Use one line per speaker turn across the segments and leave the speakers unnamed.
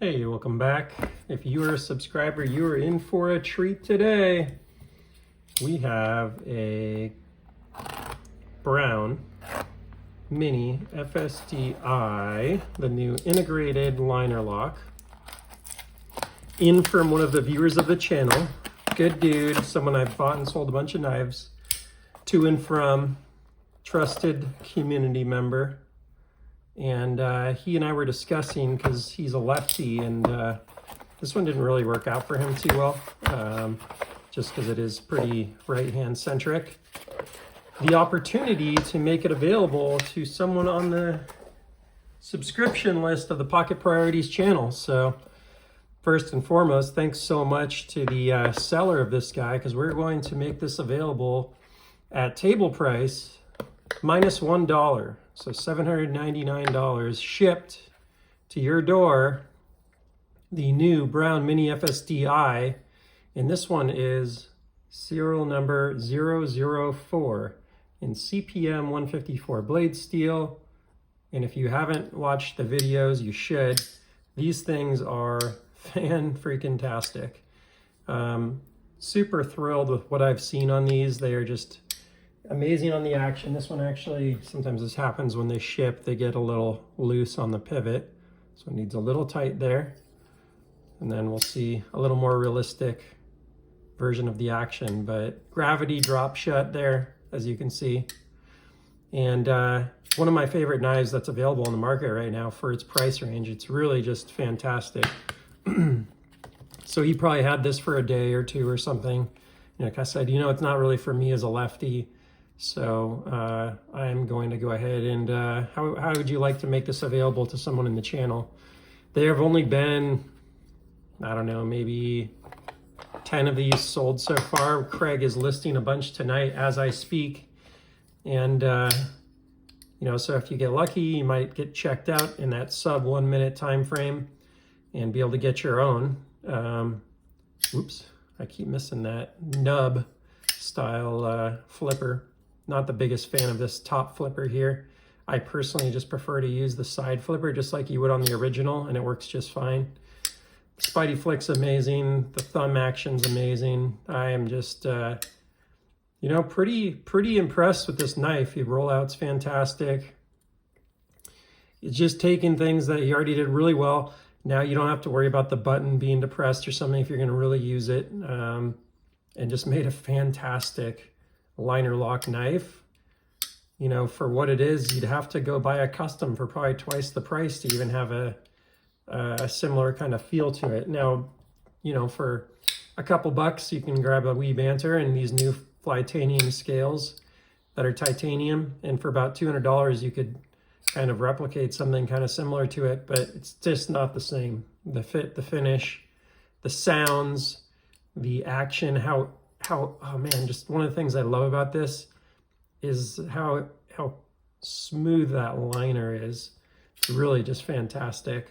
Hey, welcome back. If you are a subscriber, you are in for a treat today. We have a brown Mini FSD-I, the new integrated liner lock, in from one of the viewers of the channel. Good dude, someone I've bought and sold a bunch of knives to and from, trusted community member. And he and I were discussing, because he's a lefty, and this one didn't really work out for him too well, just because it is pretty right-hand centric. The opportunity to make it available to someone on the subscription list of the Pocket Priorities channel. So first and foremost, thanks so much to the seller of this guy, because we're going to make this available at table price minus $1. So $799 shipped to your door, the new brown Mini FSD-I, and this one is serial number 004 in CPM 154 blade steel. And if you haven't watched the videos, you should. These things are fan-freaking-tastic. Super thrilled with what I've seen on these. They are just amazing on the action. This one actually, sometimes this happens when they ship, they get a little loose on the pivot. So it needs a little tight there. And then we'll see a little more realistic version of the action, but gravity drop shut there, as you can see. And one of my favorite knives that's available on the market right now for its price range. It's really just fantastic. So he probably had this for a day or two or something. Like I said, it's not really for me as a lefty. So I'm going to go ahead and how would you like to make this available to someone in the channel? There have only been, I don't know, maybe 10 of these sold so far. Craig is listing a bunch tonight as I speak. And, so if you get lucky, you might get checked out in that sub 1 minute time frame and be able to get your own. Oops, I keep missing that nub style flipper. Not the biggest fan of this top flipper here. I personally just prefer to use the side flipper just like you would on the original, and it works just fine. The Spidey flick's amazing. The thumb action's amazing. I am just, pretty impressed with this knife. The rollout's fantastic. It's just taking things that he already did really well. Now you don't have to worry about the button being depressed or something if you're going to really use it, and just made a fantastic liner lock knife. For what it is, you'd have to go buy a custom for probably twice the price to even have a similar kind of feel to it. Now, for a couple bucks, you can grab a wee banter and these new Flytanium scales that are titanium, and for about $200, you could kind of replicate something kind of similar to it, but it's just not the same. The fit, the finish, the sounds, the action, how oh man, just one of the things I love about this is how smooth that liner is. It's really just fantastic.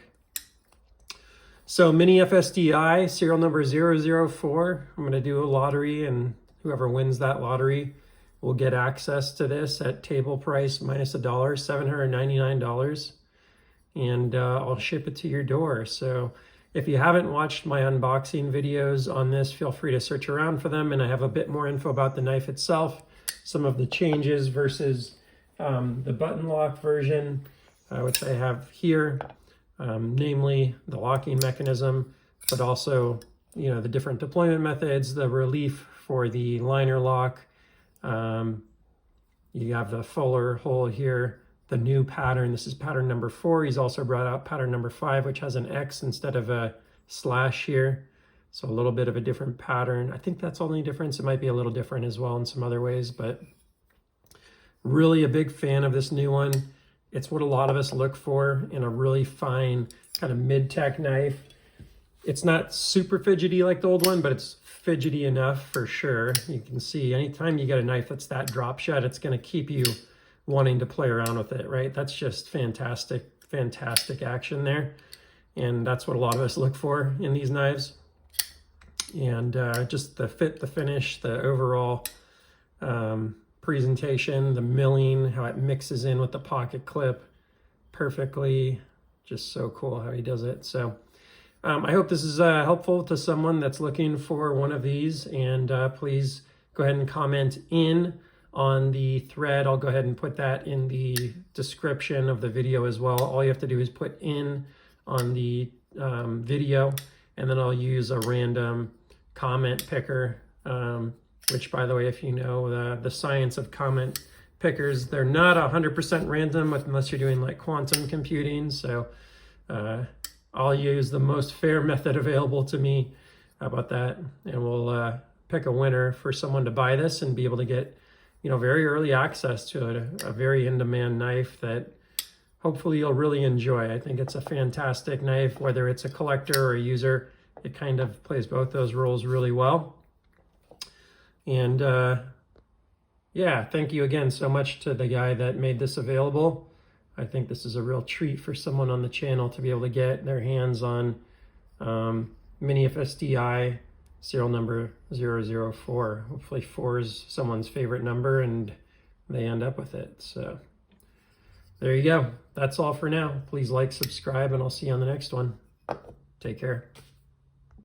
So Mini FSD-I, serial number 004. I'm going to do a lottery, and whoever wins that lottery will get access to this at table price minus $1, $799. And I'll ship it to your door. So if you haven't watched my unboxing videos on this, feel free to search around for them. And I have a bit more info about the knife itself, some of the changes versus the button lock version, which I have here, namely the locking mechanism, but also, the different deployment methods, the relief for the liner lock. You have the fuller hole here, the new pattern. This is pattern number 4. He's also brought out pattern number 5, which has an X instead of a slash here. So a little bit of a different pattern. I think that's the only difference. It might be a little different as well in some other ways, but really a big fan of this new one. It's what a lot of us look for in a really fine kind of mid-tech knife. It's not super fidgety like the old one, but it's fidgety enough for sure. You can see anytime you get a knife that's that drop shut, it's going to keep you wanting to play around with it, right? That's just fantastic action there. And that's what a lot of us look for in these knives. And just the fit, the finish, the overall presentation, the milling, how it mixes in with the pocket clip perfectly. Just so cool how he does it. So I hope this is helpful to someone that's looking for one of these, and please go ahead and comment in on the thread. I'll go ahead and put that in the description of the video as well. All you have to do is put in on the video, and then I'll use a random comment picker, which, by the way, if you know the science of comment pickers, they're not 100% random unless you're doing like quantum computing. So I'll use the most fair method available to me. How about that? And we'll pick a winner for someone to buy this and be able to get, you know, very early access to a very in-demand knife that hopefully you'll really enjoy. I think it's a fantastic knife, whether it's a collector or a user. It kind of plays both those roles really well. And yeah, thank you again so much to the guy that made this available. I think this is a real treat for someone on the channel to be able to get their hands on Mini FSD-I serial number 004. Hopefully 4 is someone's favorite number and they end up with it. So there you go. That's all for now. Please like, subscribe, and I'll see you on the next one. Take care.